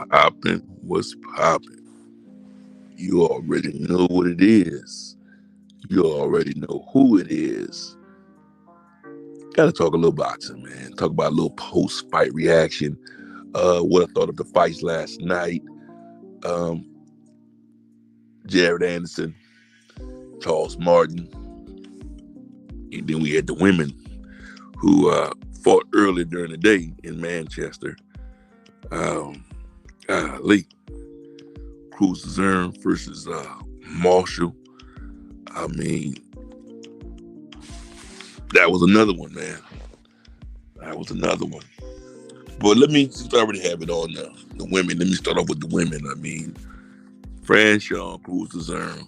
Popping, what's popping? You already know what it is. You already know who it is. Got to talk a little boxing, man. Talk about a little post-fight reaction. What I thought of the fights last night. Um, Jared Anderson, Charles Martin, and then we had the women who fought earlier during the day in Manchester. Um, Golly, Dezurn versus Marshall. I mean, that was another one, man. That was another one. But let me, since I already have it on the women, let me start off with the women. I mean, Franchon Dezurn.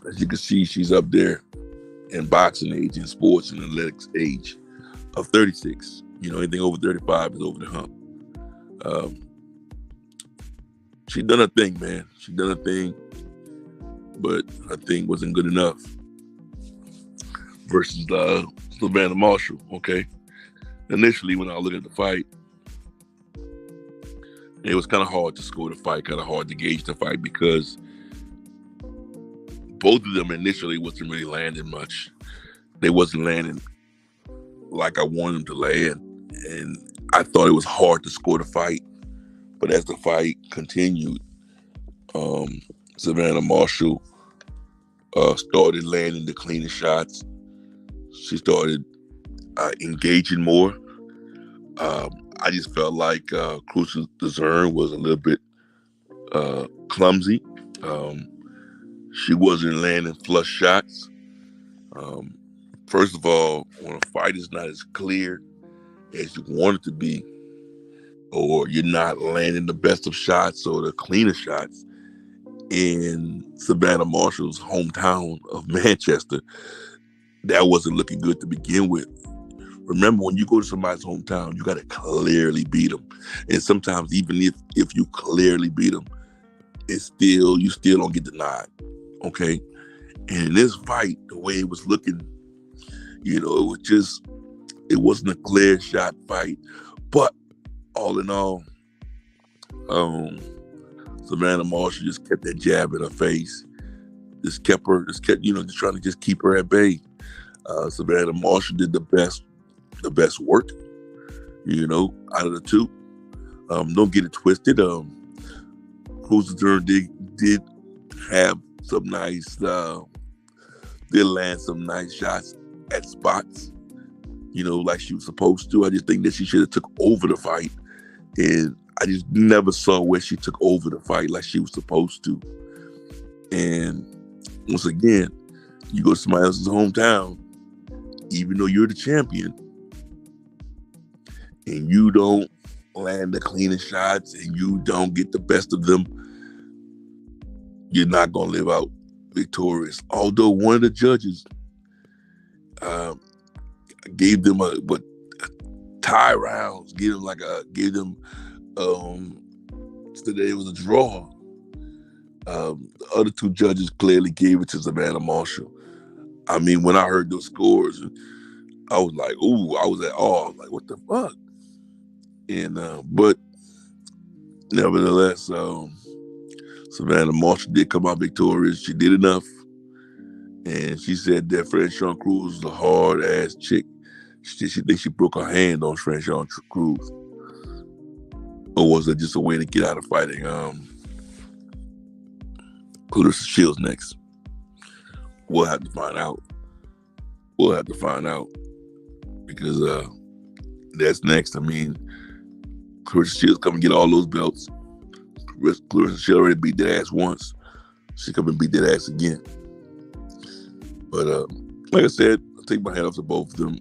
As you can see, she's up there in boxing age, in sports and athletics age of 36. Anything over 35 is over the hump. She done her thing, man. She done her thing, but her thing wasn't good enough versus Savannah Marshall, okay? Initially, when I looked at the fight, it was kind of hard to score the fight, kind of hard to gauge the fight because both of them initially wasn't really landing much. They wasn't landing like I wanted them to land, and I thought it was hard to score the fight. But as the fight continued, Savannah Marshall started landing the cleaner shots. She started engaging more. I just felt like Dezurn was a little bit clumsy. She wasn't landing flush shots. First of all, when a fight is not as clear as you want it to be, or you're not landing the best of shots or the cleaner shots in Savannah Marshall's hometown of Manchester, that wasn't looking good to begin with. Remember, when you go to somebody's hometown, you got to clearly beat them. And sometimes even if you clearly beat them, you still don't get the nod, okay? And in this fight, the way it was looking, it wasn't a clear shot fight. But all in all, Savannah Marshall just kept that jab in her face. Just kept trying to just keep her at bay. Savannah Marshall did the best work, out of the two. Don't get it twisted. Dezurn did have some nice, did land some nice shots at spots, like she was supposed to. I just think that she should have took over the fight, and I just never saw where she took over the fight like she was supposed to. And once again, you go to somebody else's hometown, even though you're the champion, and you don't land the cleanest shots and you don't get the best of them, you're not going to live out victorious. Although one of the judges gave them a tie rounds, gave them today it was a draw. The other two judges clearly gave it to Savannah Marshall. I mean, when I heard those scores, I was like, ooh, I was at awe. I was like, what the fuck? And but nevertheless, Savannah Marshall did come out victorious. She did enough. And she said that Franchon Cruz was a hard-ass chick. She thinks she broke her hand on Franchon Cruz. Or was it just a way to get out of fighting Clarissa Shields next? We'll have to find out. Because that's next. I mean, Clarissa Shields come and get all those belts. Clarissa Shields already beat that ass once. She come and beat that ass again. But like I said, I take my hat off to both of them,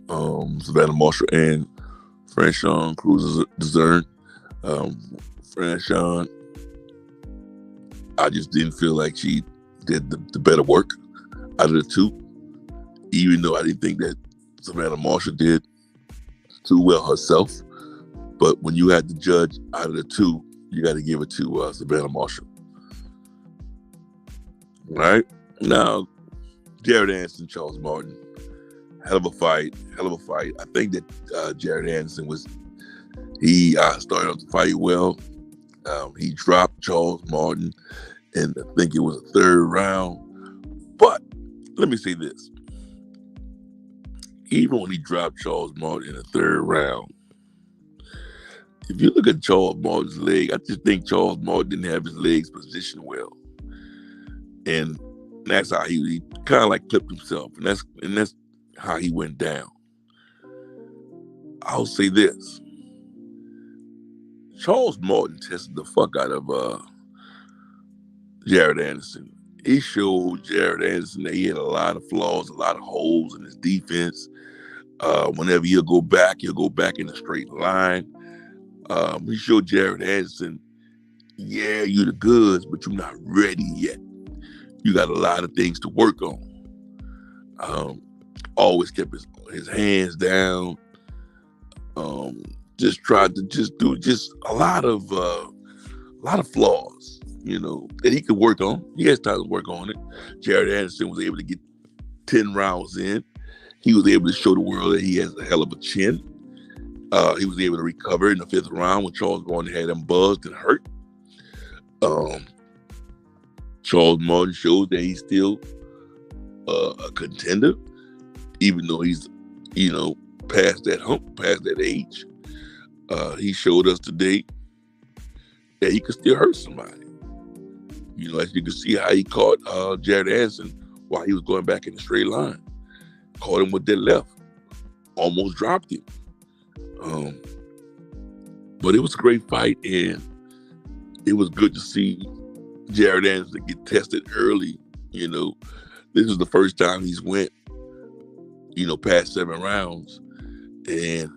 Savannah Marshall and Franchon Dezurn. Franchon, I just didn't feel like she did the better work out of the two, even though I didn't think that Savannah Marshall did too well herself. But when you had to judge out of the two, you got to give it to Savannah Marshall. All right? Now, Jared Anderson, Charles Martin. Hell of a fight. I think that Jared Anderson He started off the fight well. He dropped Charles Martin, and I think it was a third round. But let me say this: even when he dropped Charles Martin in the third round, if you look at Charles Martin's leg, I just think Charles Martin didn't have his legs positioned well, and that's how he kind of like clipped himself, and that's how he went down. I'll say this: Charles Martin tested the fuck out of Jared Anderson. He showed Jared Anderson that he had a lot of flaws, a lot of holes in his defense. Whenever he'll go back in a straight line. He showed Jared Anderson, yeah, you're the goods, but you're not ready yet. You got a lot of things to work on. Always kept his hands down. Just tried to do a lot of flaws, that he could work on. He has time to work on it. Jared Anderson was able to get 10 rounds in. He was able to show the world that he has a hell of a chin. He was able to recover in the 5th round when Charles Martin had him buzzed and hurt. Charles Martin showed that he's still a contender, even though he's, past that hump, past that age. He showed us today that he could still hurt somebody. As you can see how he caught Jared Anderson while he was going back in the straight line. Caught him with that left. Almost dropped him. But it was a great fight, and it was good to see Jared Anderson get tested early. This is the first time he's went, past 7 rounds. And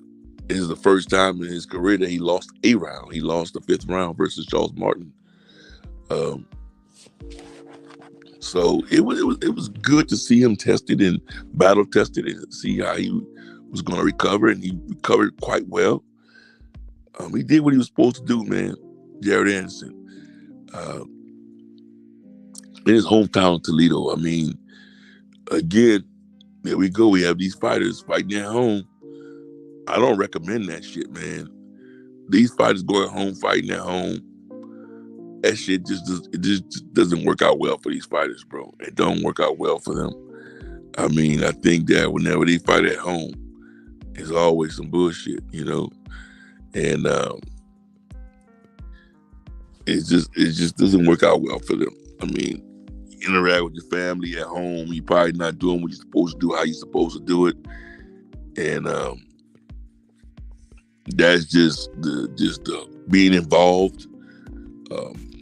this is the first time in his career that he lost a round. He lost the 5th round versus Charles Martin. So it was good to see him tested and battle tested and see how he was going to recover, and he recovered quite well. He did what he was supposed to do, man. Jared Anderson. In his hometown, Toledo. I mean, again, there we go. We have these fighters fighting at home. I don't recommend that shit, man. These fighters going home, fighting at home, that shit just doesn't work out well for these fighters, bro. It don't work out well for them. I mean, I think that whenever they fight at home, it's always some bullshit, and it just doesn't work out well for them. I mean, you interact with your family at home, you're probably not doing what you're supposed to do, how you're supposed to do it, and that's just the being involved.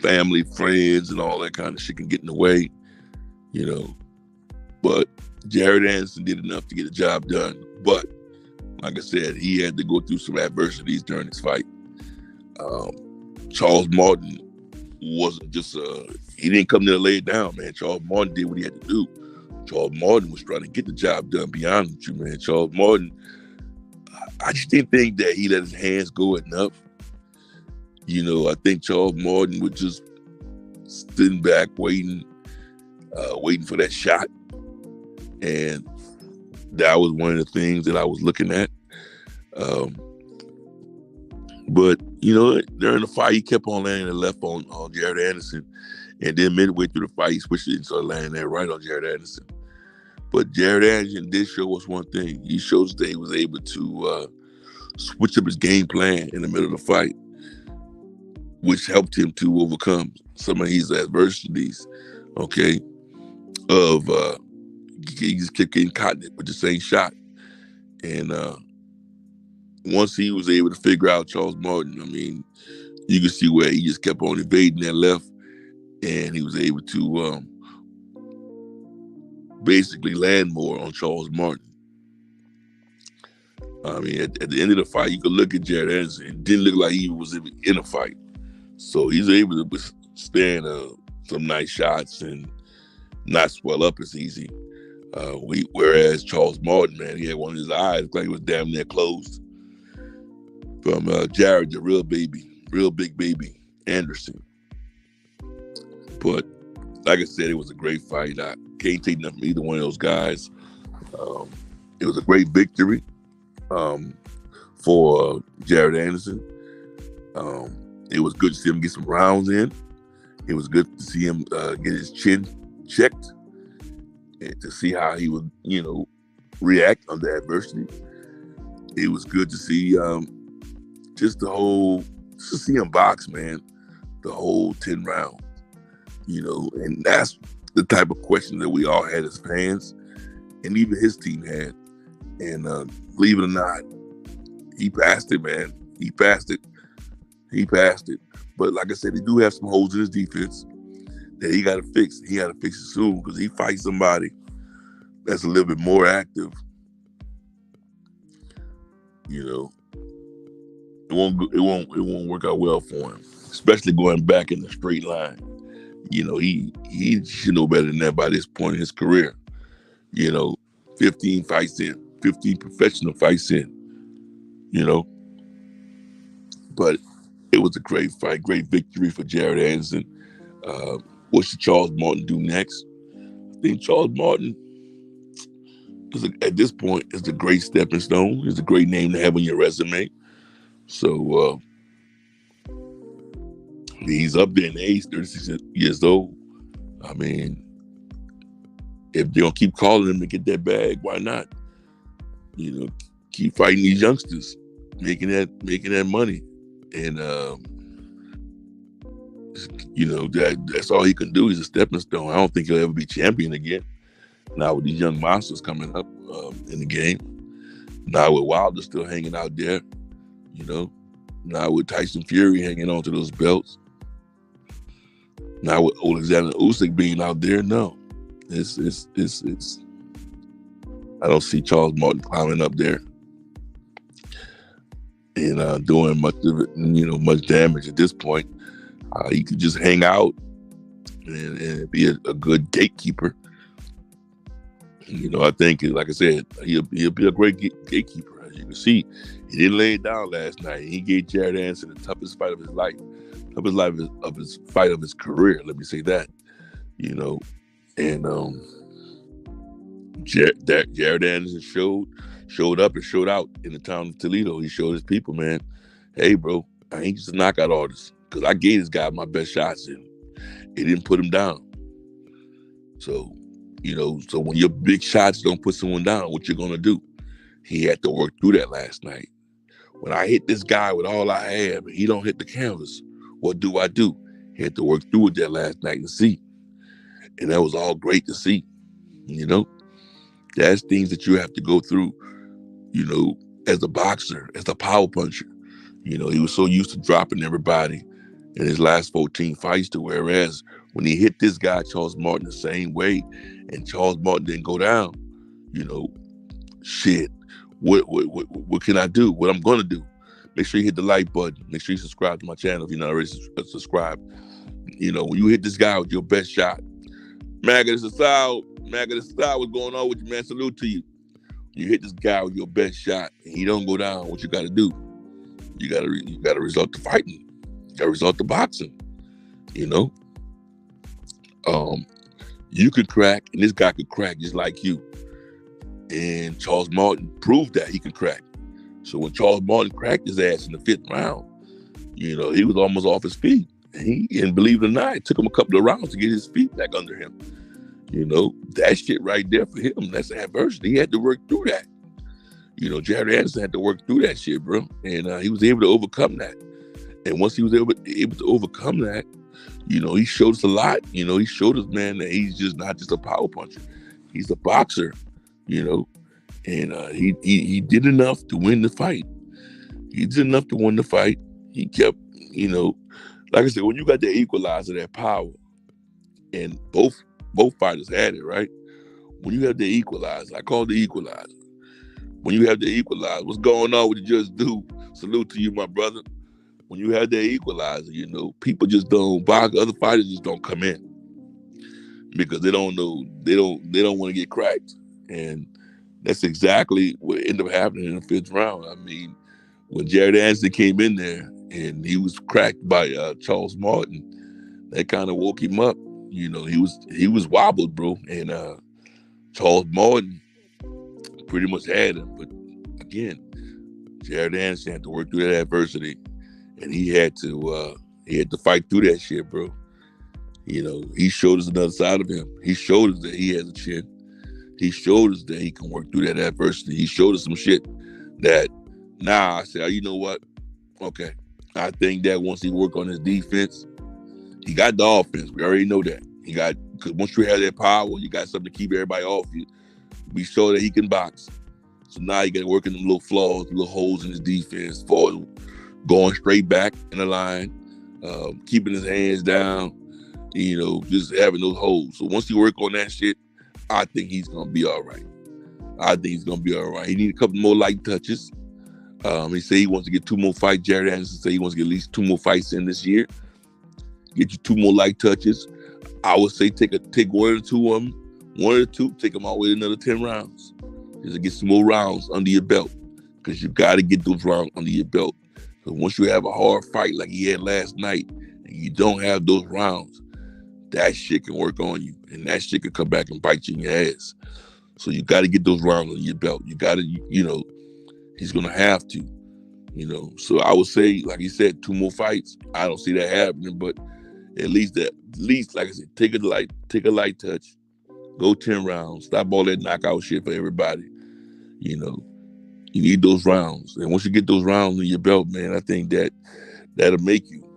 Family, friends, and all that kind of shit can get in the way, But Jared Anderson did enough to get the job done. But like I said, he had to go through some adversities during his fight. Charles Martin wasn't just he didn't come there to lay it down, man. Charles Martin did what he had to do. Charles Martin was trying to get the job done, be honest with you, man. Charles Martin, I just didn't think that he let his hands go enough. I think Charles Martin was just sitting back waiting for that shot. And that was one of the things that I was looking at. But, during the fight, he kept on landing the left on Jared Anderson. And then midway through the fight, he switched it and started landing that right on Jared Anderson. But Jared Anderson did show us one thing. He showed us that he was able to switch up his game plan in the middle of the fight, which helped him to overcome some of his adversities, okay, of he just kept getting caught with the same shot. And once he was able to figure out Charles Martin, I mean, you can see where he just kept on evading that left, and he was able to basically land more on Charles Martin. I mean, at the end of the fight, you could look at Jared Anderson. It didn't look like he was in a fight. So he's able to withstand some nice shots and not swell up as easy. Whereas Charles Martin, man, he had one of his eyes like he was damn near closed. From Jared, the real big baby, Anderson. But like I said, it was a great fight. I can't take nothing from either one of those guys. It was a great victory for Jared Anderson. It was good to see him get some rounds in. It was good to see him get his chin checked and to see how he would, react under adversity. It was good to see just to see him box, man, the whole 10 rounds, and that's the type of question that we all had as fans, and even his team had. And believe it or not, he passed it, man. He passed it. But like I said, he do have some holes in his defense that he got to fix. He got to fix it soon because he fights somebody that's a little bit more active. It won't work out well for him, especially going back in the straight line. He should know better than that by this point in his career. 15 fights in, 15 professional fights in. But it was a great fight, great victory for Jared Anderson. What should Charles Martin do next? I think Charles Martin at this point is a great stepping stone. It's a great name to have on your resume. So he's up there in age, 36 years old. I mean, if they're gonna keep calling him to get that bag, why not? Keep fighting these youngsters, making that money, and that's all he can do. He's a stepping stone. I don't think he'll ever be champion again. Now with these young monsters coming up in the game, now with Wilder still hanging out there, now with Tyson Fury hanging on to those belts, now with Alexander Usyk being out there, no, it's I don't see Charles Martin climbing up there and doing much of it, much damage at this point. He could just hang out and be a good gatekeeper. I think, like I said, he'll be a great gatekeeper. As you can see, he didn't lay it down last night. He gave Jared Anderson the toughest fight of his life, fight of his career. Let me say that. And Jared Anderson showed up and showed out in the town of Toledo. He showed his people, man, hey, bro, I ain't just a knockout artist because I gave this guy my best shots and it didn't put him down. So when your big shots don't put someone down, what you're gonna do? He had to work through that last night. When I hit this guy with all I have and he don't hit the canvas, what do I do? He had to work through it that last night and see. And that was all great to see. That's things that you have to go through, as a boxer, as a power puncher. He was so used to dropping everybody in his last 14 fights to whereas when he hit this guy, Charles Martin, the same way, and Charles Martin didn't go down, shit, what can I do? What I'm going to do? Make sure you hit the like button. Make sure you subscribe to my channel if you're not already subscribed. When you hit this guy with your best shot, MAGA, this is Sal. MAGA, this is Sal. What's going on with you, man? Salute to you. You hit this guy with your best shot and he don't go down, what you got to do? You got to resort to fighting. You got to resort to boxing. You could crack, and this guy could crack just like you. And Charles Martin proved that he could crack. So when Charles Martin cracked his ass in the 5th round, he was almost off his feet. And believe it or not, it took him a couple of rounds to get his feet back under him. That shit right there for him, that's adversity. He had to work through that. Jared Anderson had to work through that shit, bro. And he was able to overcome that. And once he was able to overcome that, he showed us a lot. He showed us, man, that he's just not just a power puncher. He's a boxer, and he did enough to win the fight. He did enough to win the fight. He kept, like I said, when you got the equalizer, that power, and both fighters had it, right? When you have the equalizer, I call it the equalizer. When you have the equalizer, what's going on with the Just Do? Salute to you, my brother. When you have that equalizer, people just don't box. Other fighters just don't come in because they don't know. They don't want to get cracked, and that's exactly what ended up happening in the 5th round. I mean, when Jared Anderson came in there and he was cracked by Charles Martin, that kind of woke him up. He was wobbled, bro, and Charles Martin pretty much had him. But again, Jared Anderson had to work through that adversity. and he had to fight through that shit, bro. He showed us another side of him. He showed us that he has a chin. He showed us that he can work through that adversity. He showed us some shit that now I said, oh, you know what? Okay. I think that once he work on his defense, he got the offense. We already know that. Because once you have that power, you got something to keep everybody off you. We show that he can box. So now you got to work in them little flaws, little holes in his defense, as far as going straight back in the line, keeping his hands down, just having those holes. So once you work on that shit, I think he's going to be all right. He needs a couple more light touches. He said he wants to get 2 more fights. Jared Anderson said he wants to get at least 2 more fights in this year. Get you 2 more light touches. I would say take 1 or 2 of them. 1 or 2, take them all the way to another 10 rounds. Just to get some more rounds under your belt. Because you got to get those rounds under your belt. Because once you have a hard fight like he had last night, and you don't have those rounds, that shit can work on you. And that shit can come back and bite you in your ass. So you got to get those rounds under your belt. You got to, he's going to have to. So I would say, like he said, 2 more fights. I don't see that happening, but at least, like I said, take a light touch, go 10 rounds, stop all that knockout shit for everybody. You need those rounds, and once you get those rounds in your belt, man, I think that'll make you.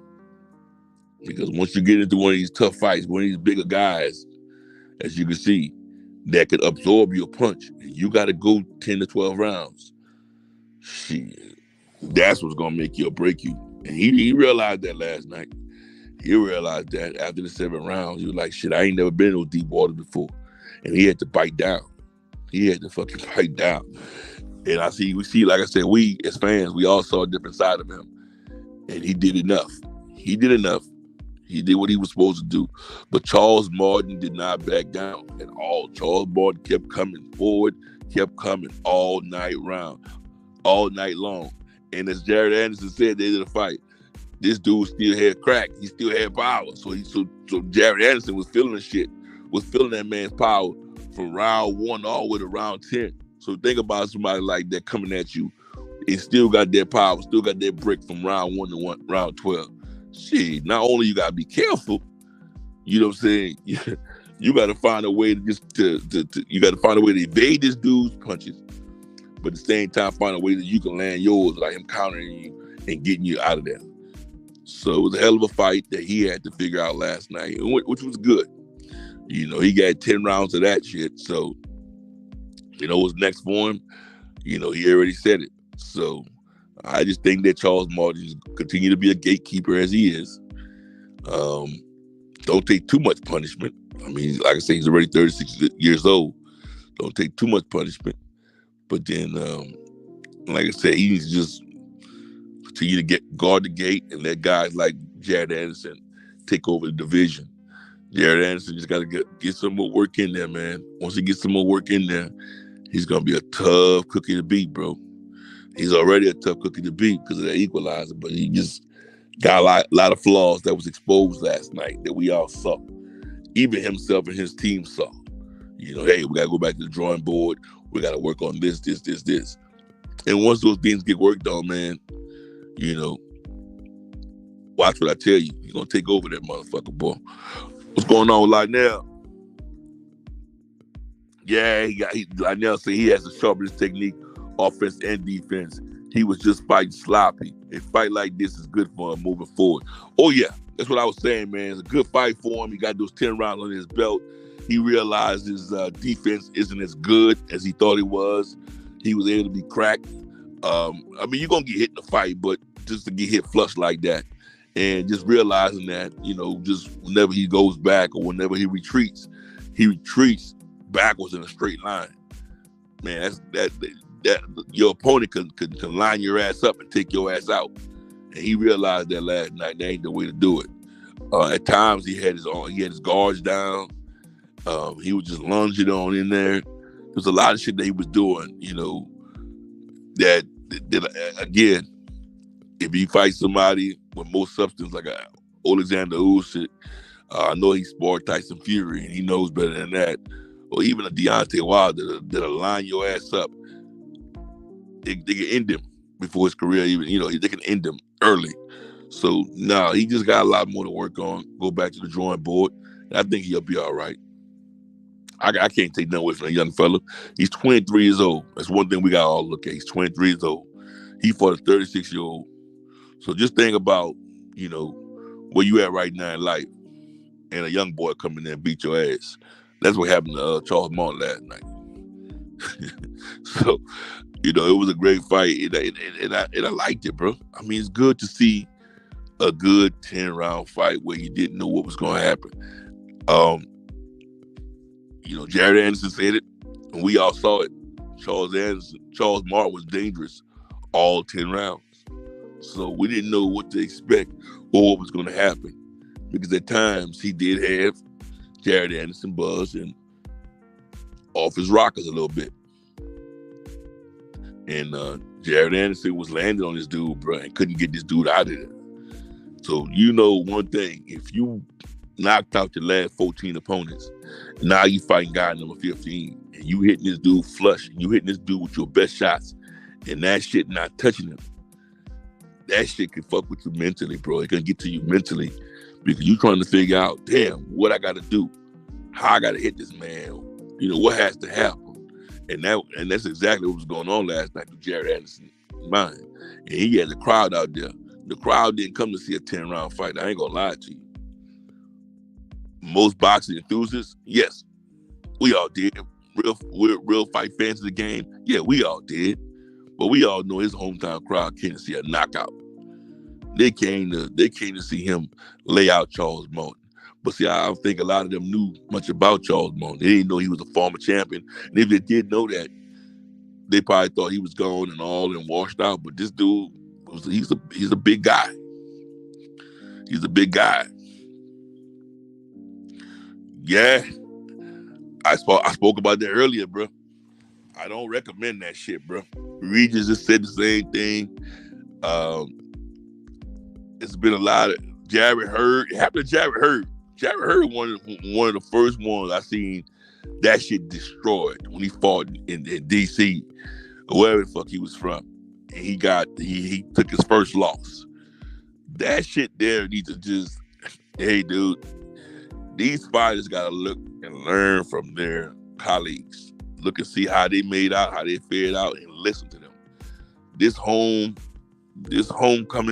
Because once you get into one of these tough fights, one of these bigger guys, as you can see, that could absorb your punch, and you got to go 10 to 12 rounds. Shit, that's what's gonna make you or break you. And he realized that last night. He realized that after the 7 rounds, he was like, shit, I ain't never been in those deep water before. And he had to bite down. He had to fucking bite down. And we see, like I said, we as fans, we all saw a different side of him. And he did enough. He did what he was supposed to do. But Charles Martin did not back down at all. Charles Martin kept coming forward, kept coming all night long. And as Jared Anderson said at the end of the fight, this dude still had crack. He still had power. So Jared Anderson was feeling that man's power from round 1 all the way to round 10. So think about somebody like that coming at you and still got that power, still got that brick from round 1 to round 12. Shit, not only you got to be careful, you know what I'm saying? You got to find a way you got to find a way to evade this dude's punches, but at the same time find a way that you can land yours, like him countering you and getting you out of there. So it was a hell of a fight that he had to figure out last night, which was good. He got 10 rounds of that shit. So, what's next for him? He already said it. So I just think that Charles Martin is continue to be a gatekeeper as he is. Don't take too much punishment. I mean, like I say, he's already 36 years old. Don't take too much punishment. But then, like I said, he needs to just continue to guard the gate and let guys like Jared Anderson take over the division. Jared Anderson just got to get some more work in there, man. Once he gets some more work in there, he's going to be a tough cookie to beat, bro. He's already a tough cookie to beat because of that equalizer, but he just got a lot of flaws that was exposed last night that we all saw. Even himself and his team saw. Hey, we got to go back to the drawing board. We got to work on this. And once those things get worked on, man, watch what I tell you. You're going to take over that motherfucker, boy. What's going on with Lionel? Yeah, Lionel said he has to sharpen his technique, offense and defense. He was just fighting sloppy. A fight like this is good for him moving forward. Oh, yeah. That's what I was saying, man. It's a good fight for him. He got those 10 rounds on his belt. He realized his defense isn't as good as he thought it was. He was able to be cracked. You're going to get hit in the fight, but just to get hit flush like that and just realizing that, just whenever he goes back or whenever he retreats backwards in a straight line. Man, that your opponent can line your ass up and take your ass out. And he realized that last night. That ain't the way to do it. At times he had his guards down. He was just lunging on in there. There's a lot of shit that he was doing, that again, if he fights somebody with more substance like Alexander Usyk, I know he sparred Tyson Fury and he knows better than that, or even a Deontay Wilder that'll line your ass up. They can end him before his career even, they can end him early. So nah, he just got a lot more to work on. Go back to the drawing board. And I think he'll be all right. I can't take nothing away from a young fella. He's 23 years old. That's one thing we got to all look at. He's 23 years old. He fought a 36-year-old. So just think about, you know, where you at right now in life, and a young boy come in there and beat your ass. That's what happened to Charles Martin last night. So, you know, it was a great fight, and I liked it, bro. I mean, it's good to see a good 10-round fight where you didn't know what was going to happen. You know, Jared Anderson said it, and we all saw it. Charles Martin was dangerous all 10 rounds. So we didn't know what to expect or what was going to happen, because at times he did have Jared Anderson buzz and off his rockers a little bit. And Jared Anderson was landing on this dude, bro, and couldn't get this dude out of there. So you know one thing, if you knocked out your last 14 opponents, now you fighting guy number 15, and you hitting this dude flush, and you hitting this dude with your best shots, and that shit not touching him, that shit can fuck with you mentally, bro. It can get to you mentally, because you trying to figure out, damn, what I got to do, how I got to hit this man, you know, what has to happen. And that's exactly what was going on last night with Jared Anderson's mind. And he had the crowd out there. The crowd didn't come to see a 10-round fight. I ain't gonna lie to you. Most boxing enthusiasts, yes, we all did. Real fight fans of the game, yeah, we all did. But we all know his hometown crowd came to see a knockout. They came to see him lay out Charles Martin. But see, I don't think a lot of them knew much about Charles Martin. They didn't know he was a former champion. And if they did know that, they probably thought he was gone and all and washed out. But this dude, he's a big guy. He's a big guy. Yeah. I spoke about that earlier, bro. I don't recommend that shit, bro. Regis just said the same thing. It's been a lot of Jared Hurd. It happened to Jared Hurd. Jared Hurd one of the first ones I seen that shit destroyed when he fought in DC, or wherever the fuck he was from. And he took his first loss. That shit there needs to just, hey dude, these fighters gotta look and learn from their colleagues. Look and see how they made out, how they fared out, and listen to them. This homecoming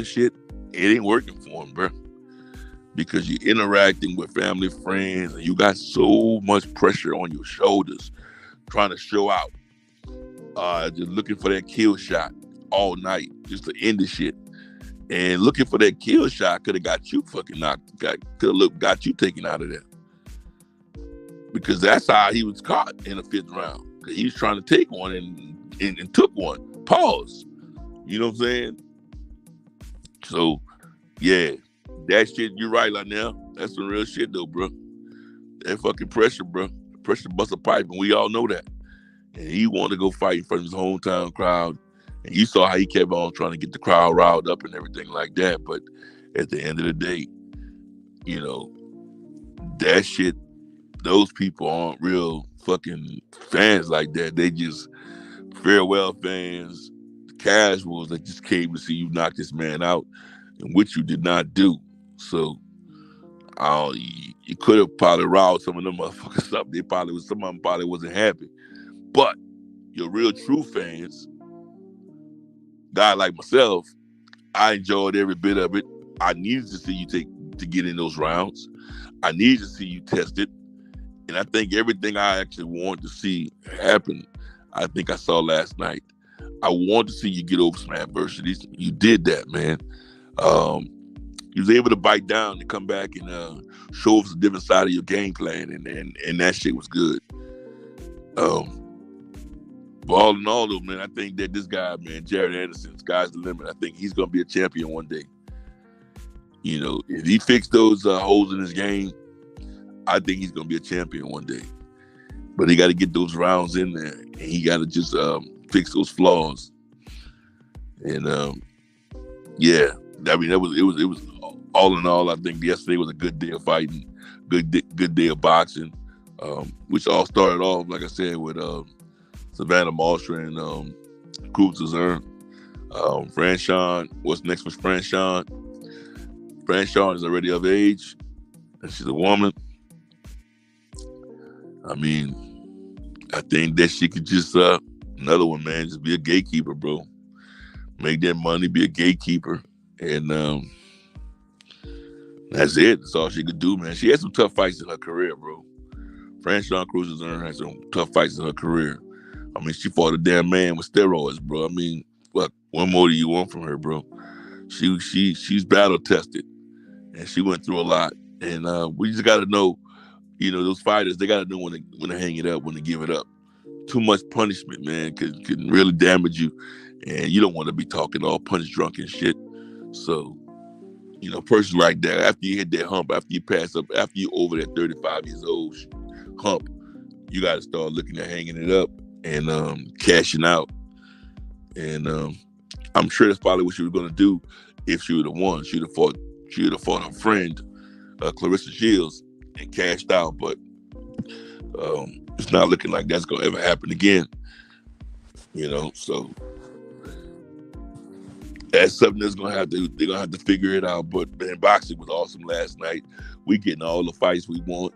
shit, it ain't working for them, bro. Because you're interacting with family, friends, and you got so much pressure on your shoulders trying to show out. Just looking for that kill shot all night just to end the shit. And looking for that kill shot could have got you fucking knocked, got you taken out of there. Because that's how he was caught in the 5th round. He was trying to take one and took one. Pause. You know what I'm saying? So, yeah. That shit, you're right, Lionel. That's some real shit, though, bro. That fucking pressure, bro. Pressure busts a pipe, and we all know that. And he wanted to go fight in front of his hometown crowd. And you saw how he kept on trying to get the crowd riled up and everything like that. But at the end of the day, you know, that shit, those people aren't real fucking fans like that. They just farewell fans, casuals that just came to see you knock this man out, and which you did not do. So, you could have probably riled some of them motherfuckers up. Some of them probably wasn't happy. But your real true fans, guy like myself, I enjoyed every bit of it. I needed to see you to get in those rounds. I needed to see you test it. And I think everything I actually wanted to see happen, I think I saw last night. I wanted to see you get over some adversities. You did that, man. You was able to bite down and come back and show us a different side of your game plan, and that shit was good. But all in all, though, man, I think that this guy, man, Jared Anderson, sky's the limit. I think he's gonna be a champion one day. You know, if he fixed those holes in his game, I think he's gonna be a champion one day. But he got to get those rounds in there, and he got to just fix those flaws. And yeah, I mean, it was all in all. I think yesterday was a good day of fighting, good day of boxing, which all started off, like I said, with Savannah and Dezurn. Franchon, what's next for Franchon? Franchon is already of age, and she's a woman. I mean, I think that she could just, another one, man, just be a gatekeeper, bro. Make that money, be a gatekeeper. And that's it. That's all she could do, man. She had some tough fights in her career, bro. Franchon Dezurn had some tough fights in her career. I mean, she fought a damn man with steroids, bro. I mean, what more do you want from her, bro? She's battle tested, and she went through a lot. And we just got to know, those fighters, they got to know when to hang it up, when to give it up. Too much punishment, man, can really damage you, and you don't want to be talking all punch drunk and shit. So, person like that, after you hit that hump, after you pass up, after you over that 35 years old hump, you got to start looking at hanging it up and cashing out. And I'm sure that's probably what she was going to do if she would have won. She would have fought her friend, Clarissa Shields, and cashed out. But it's not looking like that's going to ever happen again. So that's something they're going to have to figure it out. But man, boxing was awesome last night. We getting all the fights we want.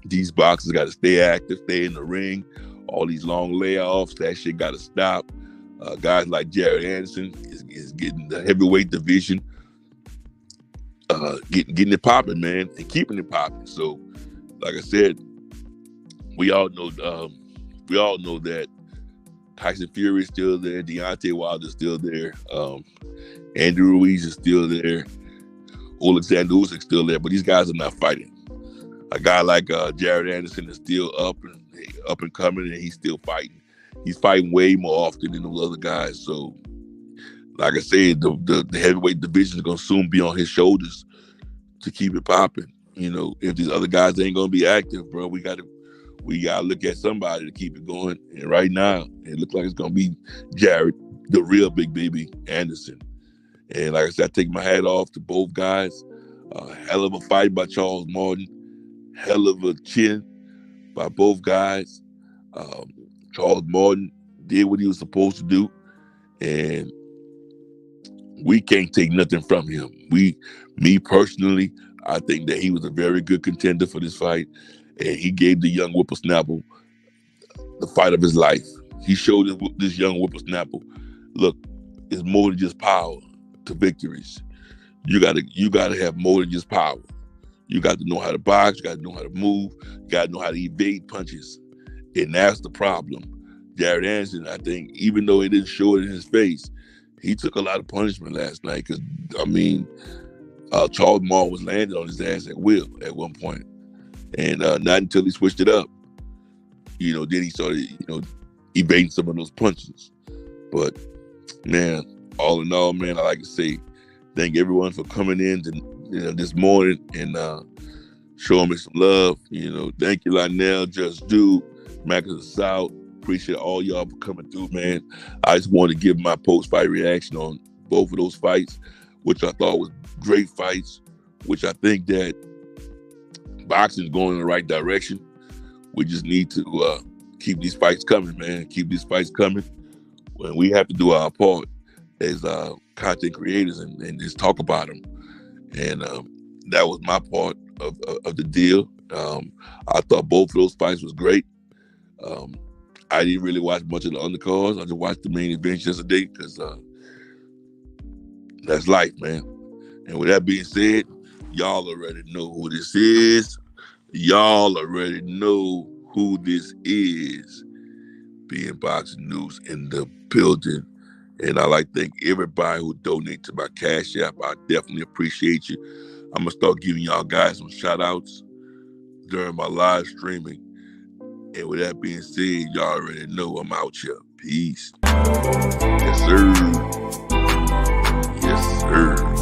These boxers got to stay active, stay in the ring. All these long layoffs, that shit got to stop. Guys like Jared Anderson is getting the heavyweight division, getting it popping, man, and keeping it popping. So, like I said, we all know that Tyson Fury is still there, Deontay Wilder is still there, Andrew Ruiz is still there, Alexander Usyk is still there, but these guys are not fighting. A guy like Jared Anderson is still up and coming, and he's still fighting. He's fighting way more often than those other guys. So, like I said, the heavyweight division is going to soon be on his shoulders to keep it popping. If these other guys ain't going to be active, bro, we got to look at somebody to keep it going. And right now, it looks like it's going to be Jared, the real big baby Anderson. And like I said, I take my hat off to both guys. Hell of a fight by Charles Martin. Hell of a chin by both guys. Charles Martin did what he was supposed to do, and we can't take nothing from him. Me personally, I think that he was a very good contender for this fight, and he gave the young whippersnapper the fight of his life. He showed this young whippersnapper, look, it's more than just power to victories. You gotta have more than just power. You got to know how to box. You got to know how to move. You got to know how to evade punches. And that's the problem. Jared Anderson, I think, even though he didn't show it in his face, he took a lot of punishment last night. Because, Charles Martin was landing on his ass at will at one point. And not until he switched it up, then he started, evading some of those punches. But, man, all in all, man, I like to say thank everyone for coming in this morning and showing me some love. Thank you, Lionel, Just Do, Mac of the South. Appreciate all y'all for coming through, man. I just want to give my post-fight reaction on both of those fights, which I thought was great fights, which I think that boxing is going in the right direction. We just need to keep these fights coming, man. Keep these fights coming. When we have to do our part as content creators and just talk about them. And that was my part of the deal. I thought both of those fights was great. I didn't really watch much of the undercards. I just watched the main events yesterday because that's life, man. And with that being said, y'all already know who this is. Y'all already know who this is. Being Boxing News in the building. And I like to thank everybody who donated to my Cash App. I definitely appreciate you. I'm going to start giving y'all guys some shout outs during my live streaming. And with that being said, y'all already know I'm out here. Peace. Yes, sir. Yes, sir.